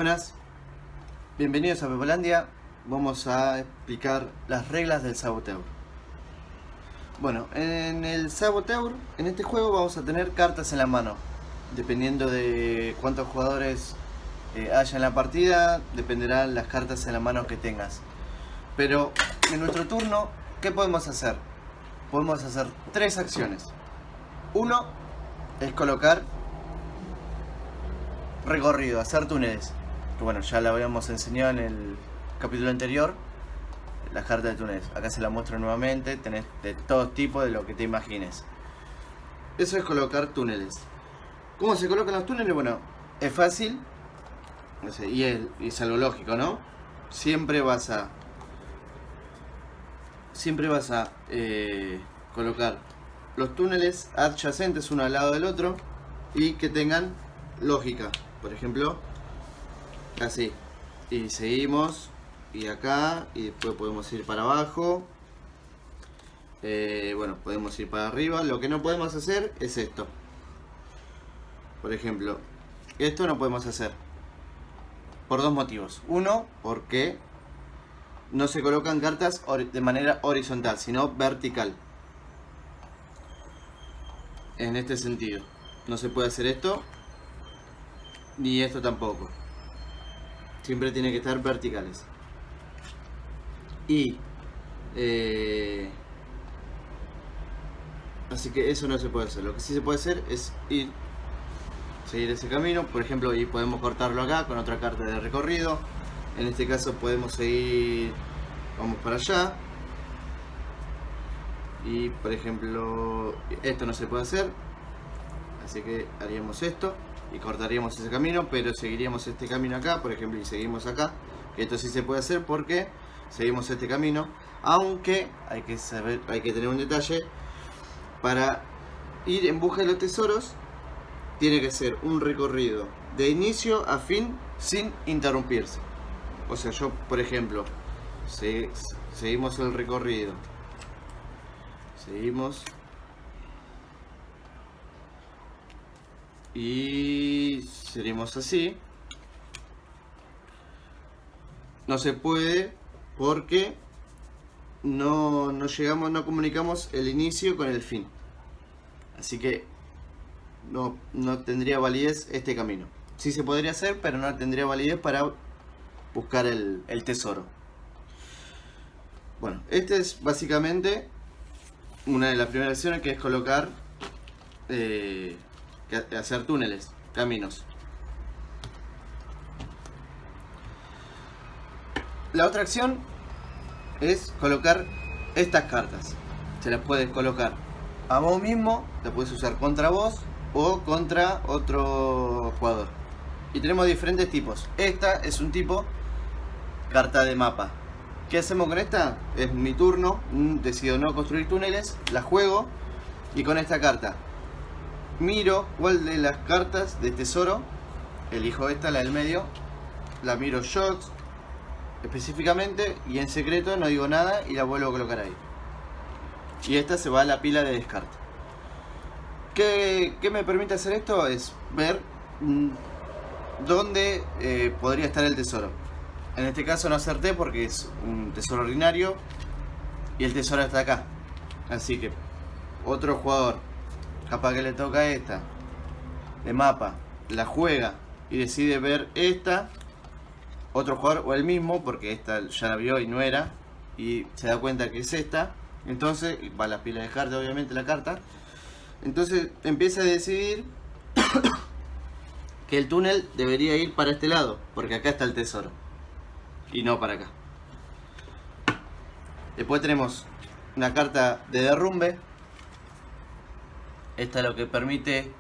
Buenas, bienvenidos a Pepolandia. Vamos a explicar las reglas del Saboteur. Bueno, en el Saboteur, en este juego vamos a tener cartas en la mano. Dependiendo de cuántos jugadores haya en la partida, dependerán las cartas en la mano que tengas. Pero en nuestro turno, ¿qué podemos hacer? Podemos hacer tres acciones. Uno es colocar recorrido, hacer túneles. Que bueno, ya lo habíamos enseñado en el capítulo anterior. Las cartas de túneles. Acá se las muestro nuevamente. Tenés de todo tipo, de lo que te imagines. Eso es colocar túneles. ¿Cómo se colocan los túneles? Bueno, es fácil. No sé, y es algo lógico, ¿no? Siempre vas a colocar los túneles adyacentes uno al lado del otro y que tengan lógica. Por ejemplo, así. Y seguimos. Y acá. Y después podemos ir para abajo. Bueno, podemos ir para arriba. Lo que no podemos hacer es esto. Por ejemplo, esto no podemos hacer. Por dos motivos. Uno, porque no se colocan cartas de manera horizontal, sino vertical. En este sentido. No se puede hacer esto. Ni esto tampoco. Siempre tiene que estar verticales. Y así que eso no se puede hacer. Lo que sí se puede hacer es seguir ese camino. Por ejemplo, y podemos cortarlo acá con otra carta de recorrido. En este caso podemos seguir. Vamos para allá. Y por ejemplo, esto no se puede hacer. Así que haríamos esto y cortaríamos ese camino, pero seguiríamos este camino acá, por ejemplo, y seguimos acá. Que esto sí se puede hacer porque seguimos este camino, aunque hay que tener un detalle. Para ir en busca de los tesoros tiene que ser un recorrido de inicio a fin sin interrumpirse. O sea, yo por ejemplo, seguimos el recorrido, seguimos y seguimos así. No se puede porque no comunicamos el inicio con el fin. Así que no tendría validez este camino. Sí se podría hacer, pero no tendría validez para buscar el tesoro. Bueno, este es básicamente una de las primeras acciones, que es colocar, hacer túneles, caminos. La otra acción es colocar estas cartas. Se las puedes colocar a vos mismo, la puedes usar contra vos o contra otro jugador. Y tenemos diferentes tipos. Esta es un tipo carta de mapa. ¿Qué hacemos con esta? Es mi turno, decido no construir túneles, la juego y con esta carta miro cuál de las cartas de tesoro, elijo esta, la del medio, la miro yo específicamente y en secreto no digo nada y la vuelvo a colocar ahí. Y esta se va a la pila de descarte. ¿Qué me permite hacer esto? Es ver dónde podría estar el tesoro. En este caso no acerté porque es un tesoro ordinario y el tesoro está acá. Así que otro jugador, capaz que le toca esta de mapa, la juega y decide ver esta. Otro jugador o el mismo, porque esta ya la vio y no era, y se da cuenta que es esta. Entonces va a la pila de cartas, obviamente, la carta. Entonces empieza a decidir que el túnel debería ir para este lado, porque acá está el tesoro y no para acá. Después tenemos una carta de derrumbe. Esta lo que permite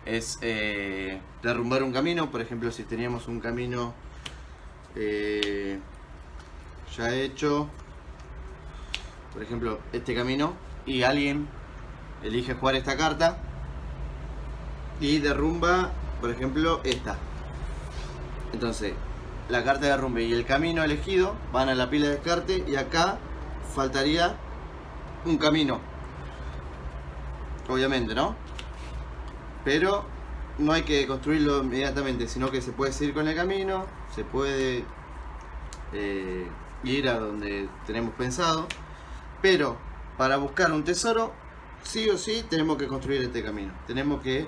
es derrumbar un camino. Por ejemplo, si teníamos un camino ya hecho, por ejemplo este camino, y alguien elige jugar esta carta y derrumba, por ejemplo, esta. Entonces la carta de derrumbe y el camino elegido van a la pila de descarte y acá faltaría un camino, obviamente, ¿no? Pero no hay que construirlo inmediatamente, sino que se puede seguir con el camino, se puede ir a donde tenemos pensado, pero para buscar un tesoro, sí o sí tenemos que construir este camino. Tenemos que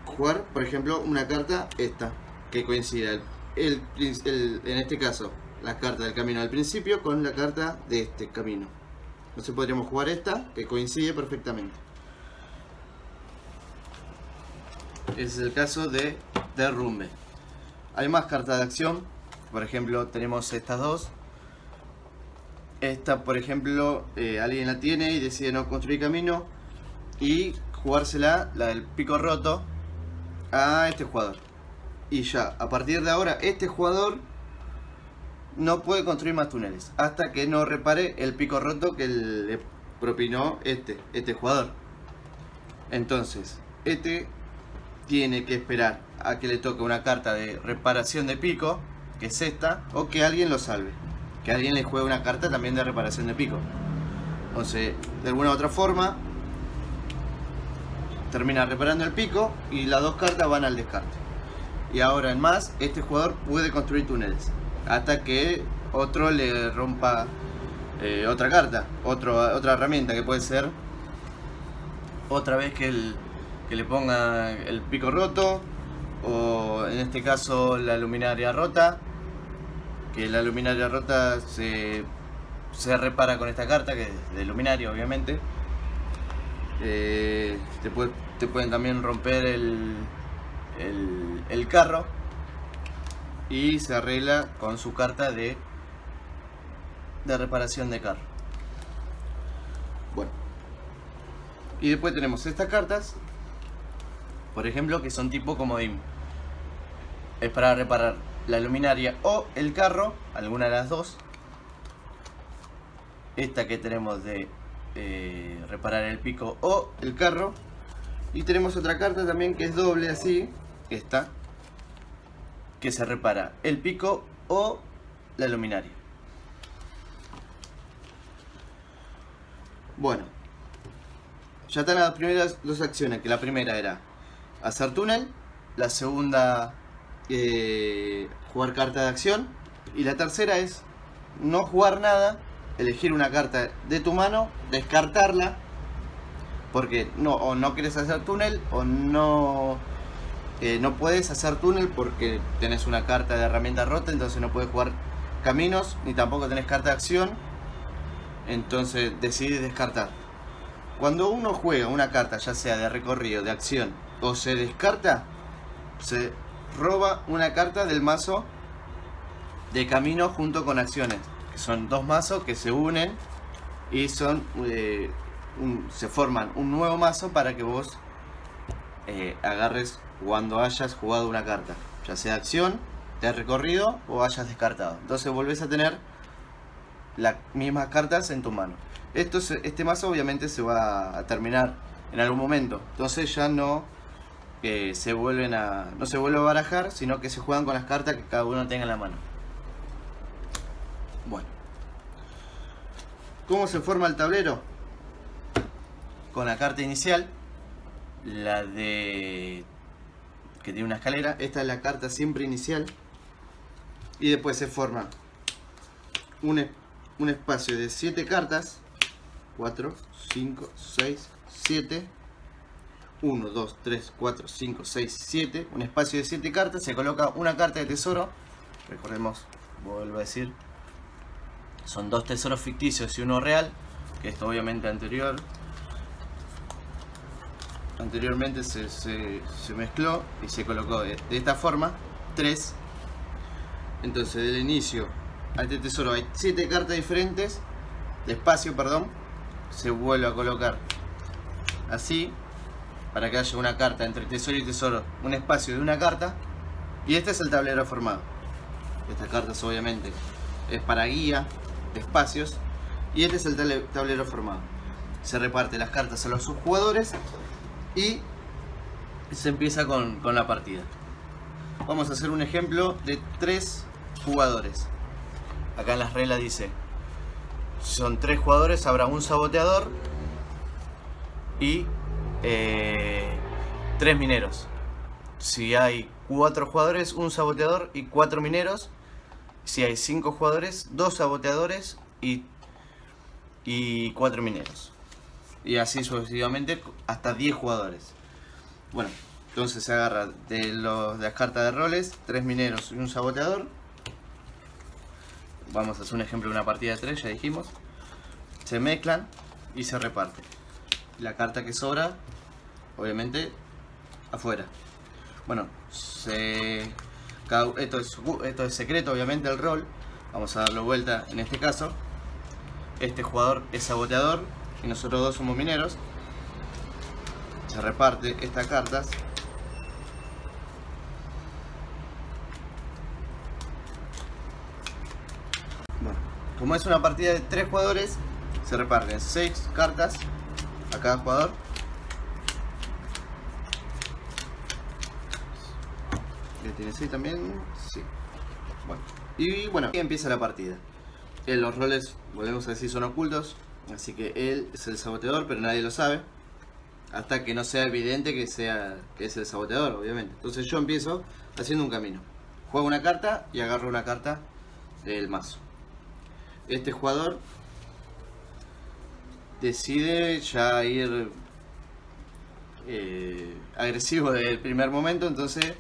jugar, por ejemplo, una carta esta, que coincida en este caso la carta del camino del principio con la carta de este camino. Entonces podríamos jugar esta, que coincide perfectamente. Ese es el caso de derrumbe. Hay más cartas de acción. Por ejemplo, tenemos estas dos. Esta, por ejemplo, alguien la tiene y decide no construir camino y jugársela, la del pico roto, a este jugador. Y ya, a partir de ahora, este jugador no puede construir más túneles hasta que no repare el pico roto que le propinó este jugador. Entonces, este tiene que esperar a que le toque una carta de reparación de pico, que es esta, o que alguien lo salve, que alguien le juegue una carta también de reparación de pico. Entonces, de alguna u otra forma, termina reparando el pico y las dos cartas van al descarte. Y ahora en más, este jugador puede construir túneles hasta que otro le rompa otra carta, otra herramienta, que puede ser otra vez que le ponga el pico roto, o en este caso la luminaria rota, que la luminaria rota se repara con esta carta, que es de luminaria obviamente. Te pueden también romper el carro y se arregla con su carta de reparación de carro. Bueno, y después tenemos estas cartas, por ejemplo, que son tipo comodín. Es para reparar la luminaria o el carro, alguna de las dos. Esta que tenemos de reparar el pico o el carro. Y tenemos otra carta también que es doble así, esta, que se repara el pico o la luminaria. Bueno, ya están las primeras dos acciones, que la primera era hacer túnel, la segunda jugar carta de acción, y la tercera es no jugar nada, elegir una carta de tu mano, descartarla, porque o no quieres hacer túnel, o no puedes hacer túnel porque tenés una carta de herramienta rota, entonces no puedes jugar caminos, ni tampoco tenés carta de acción, entonces decides descartar. Cuando uno juega una carta, ya sea de recorrido, de acción, o se descarta, se roba una carta del mazo de camino junto con acciones, que son dos mazos que se unen y son se forman un nuevo mazo para que vos agarres cuando hayas jugado una carta, ya sea acción, de recorrido o hayas descartado. Entonces volvés a tener las mismas cartas en tu mano. Este mazo obviamente se va a terminar en algún momento, entonces ya no se vuelve a barajar, sino que se juegan con las cartas que cada uno tenga en la mano. Bueno, ¿cómo se forma el tablero? Con la carta inicial, la de que tiene una escalera. Esta es la carta siempre inicial, y después se forma un espacio de 7 cartas, 4, 5, 6, 7, 1, 2, 3, 4, 5, 6, 7, un espacio de 7 cartas, se coloca una carta de tesoro. Recordemos, vuelvo a decir, son 2 tesoros ficticios y uno real, que esto obviamente anteriormente se mezcló y se colocó de esta forma, 3. Entonces del inicio a este tesoro hay 7 cartas diferentes, de espacio, perdón, se vuelve a colocar así, para que haya una carta entre tesoro y tesoro, un espacio de una carta, y este es el tablero formado. Estas cartas obviamente es para guía de espacios, y este es el tablero formado. Se reparte las cartas a los subjugadores y se empieza con la partida. Vamos a hacer un ejemplo de 3 jugadores. Acá en las reglas dice, son 3 jugadores, habrá un saboteador y 3 mineros. Si hay 4 jugadores, un saboteador y 4 mineros. Si hay 5 jugadores, 2 saboteadores y 4 mineros. Y así sucesivamente hasta 10 jugadores. Bueno, entonces se agarra de las cartas de roles, 3 mineros y un saboteador. Vamos a hacer un ejemplo de una partida de 3, ya dijimos. Se mezclan y se reparten. La carta que sobra, obviamente, afuera. Bueno, esto es secreto, obviamente, el rol. Vamos a darlo vuelta en este caso. Este jugador es saboteador y nosotros dos somos mineros. Se reparte estas cartas. Bueno, como es una partida de 3 jugadores, se reparten 6 cartas a cada jugador. ¿Tiene 6 también? Sí. Bueno. Y bueno, aquí empieza la partida. Los roles, volvemos a decir, son ocultos. Así que él es el saboteador, pero nadie lo sabe. Hasta que no sea evidente que es el saboteador, obviamente. Entonces yo empiezo haciendo un camino. Juego una carta y agarro una carta del mazo. Este jugador decide ya ir agresivo desde el primer momento, entonces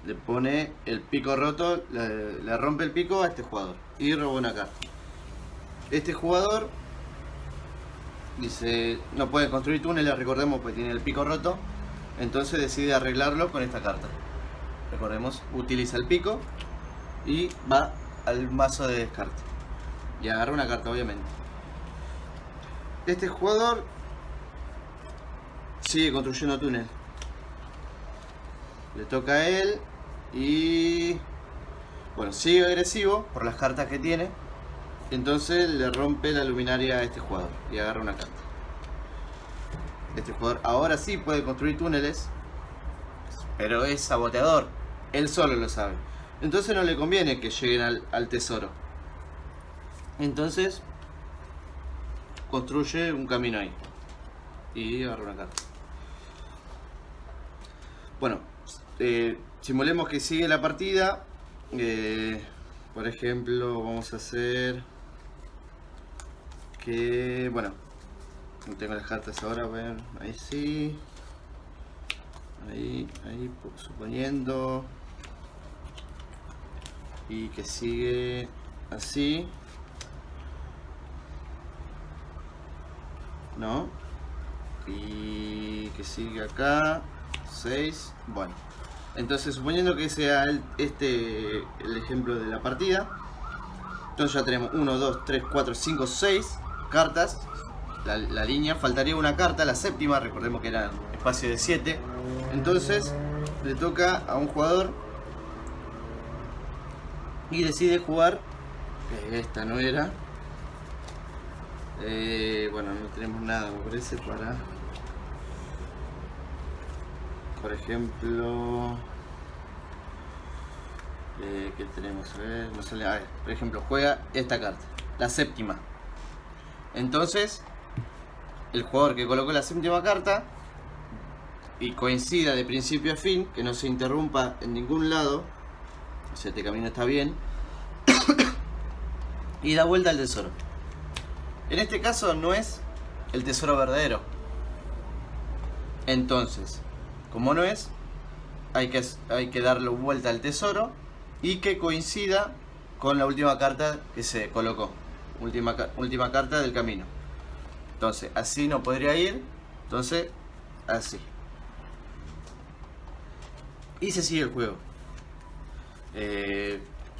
le pone el pico roto, le rompe el pico a este jugador y roba una carta. Este jugador dice, no puede construir túneles, recordemos, porque tiene el pico roto, entonces decide arreglarlo con esta carta. Recordemos, utiliza el pico y va al mazo de descarte y agarra una carta, obviamente. Este jugador sigue construyendo túnel. Le toca a él y bueno, sigue agresivo por las cartas que tiene. Entonces le rompe la luminaria a este jugador y agarra una carta. Este jugador ahora sí puede construir túneles, pero es saboteador. Él solo lo sabe. Entonces no le conviene que lleguen al tesoro. Entonces construye un camino ahí y agarra una carta. Bueno, simulemos que sigue la partida. Por ejemplo, vamos a hacer que, bueno, no tengo las cartas ahora, ver, ahí sí, ahí, suponiendo, y que sigue así, ¿no? Y que sigue acá, 6, bueno. Entonces, suponiendo que sea el ejemplo de la partida, entonces ya tenemos 1, 2, 3, 4, 5, 6 cartas. La línea, faltaría una carta, la séptima, recordemos que era espacio de 7. Entonces le toca a un jugador y decide jugar, esta no era, bueno, no tenemos nada, me parece, para, por ejemplo, ¿qué tenemos? A ver, no sale, a ver, por ejemplo, juega esta carta, la séptima. Entonces el jugador que colocó la séptima carta y coincida de principio a fin, que no se interrumpa en ningún lado, o sea, este camino está bien, y da vuelta al tesoro. En este caso no es el tesoro verdadero. Entonces, como no es, hay que darle vuelta al tesoro y que coincida con la última carta que se colocó. Última carta del camino. Entonces, así no podría ir. Entonces, así. Y se sigue el juego.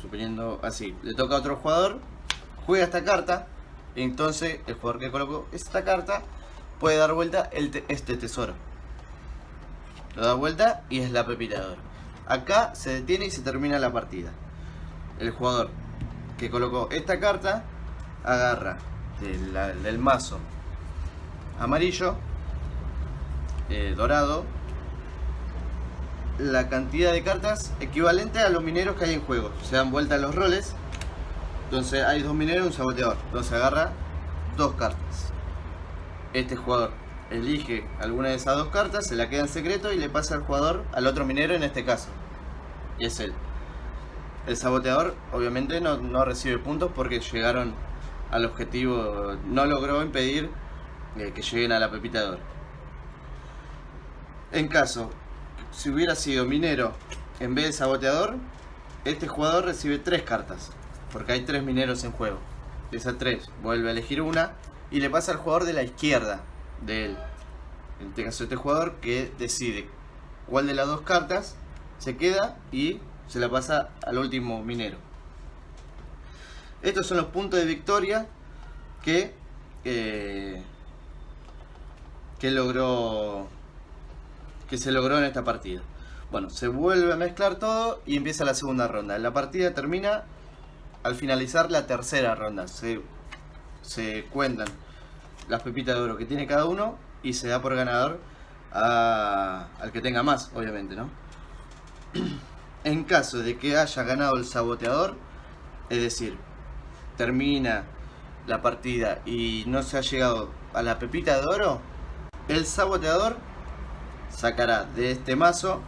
Suponiendo así. Le toca a otro jugador. Juega esta carta. Entonces, el jugador que colocó esta carta puede dar vuelta este tesoro. Lo da vuelta y es la pepita de oro. Acá se detiene y se termina la partida. El jugador que colocó esta carta agarra del mazo amarillo, dorado, la cantidad de cartas equivalente a los mineros que hay en juego. Se dan vuelta los roles. Entonces hay 2 mineros y un saboteador. Entonces agarra 2 cartas. Este jugador elige alguna de esas dos cartas, se la queda en secreto y le pasa al jugador, al otro minero en este caso. Y es él. El saboteador obviamente no recibe puntos porque llegaron al objetivo, no logró impedir que lleguen a la pepita de oro. En caso, si hubiera sido minero en vez de saboteador, este jugador recibe 3 cartas, porque hay 3 mineros en juego. De esas 3 vuelve a elegir una y le pasa al jugador de la izquierda de él. En este caso, este jugador que decide cuál de las 2 cartas se queda y se la pasa al último minero. Estos son los puntos de victoria que se logró en esta partida. Bueno, se vuelve a mezclar todo y empieza la segunda ronda. La partida termina al finalizar la tercera ronda. Se cuentan las pepitas de oro que tiene cada uno y se da por ganador al que tenga más, obviamente, ¿no? En caso de que haya ganado el saboteador, es decir, termina la partida y no se ha llegado a la pepita de oro, el saboteador sacará de este mazo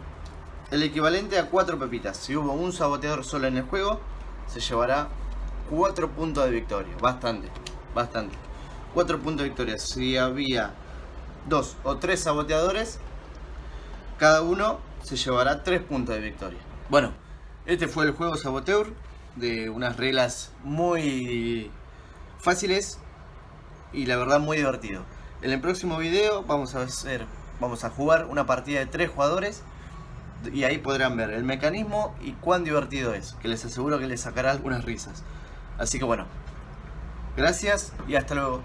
el equivalente a 4 pepitas. Si hubo un saboteador solo en el juego, se llevará 4 puntos de victoria. Bastante. 4 puntos de victoria. Si había 2 o 3 saboteadores, cada uno se llevará 3 puntos de victoria. Bueno, este fue el juego Saboteur, de unas reglas muy fáciles y la verdad muy divertido. En el próximo video vamos a jugar una partida de 3 jugadores y ahí podrán ver el mecanismo y cuán divertido es, que les aseguro que les sacará algunas risas. Así que bueno, gracias y hasta luego.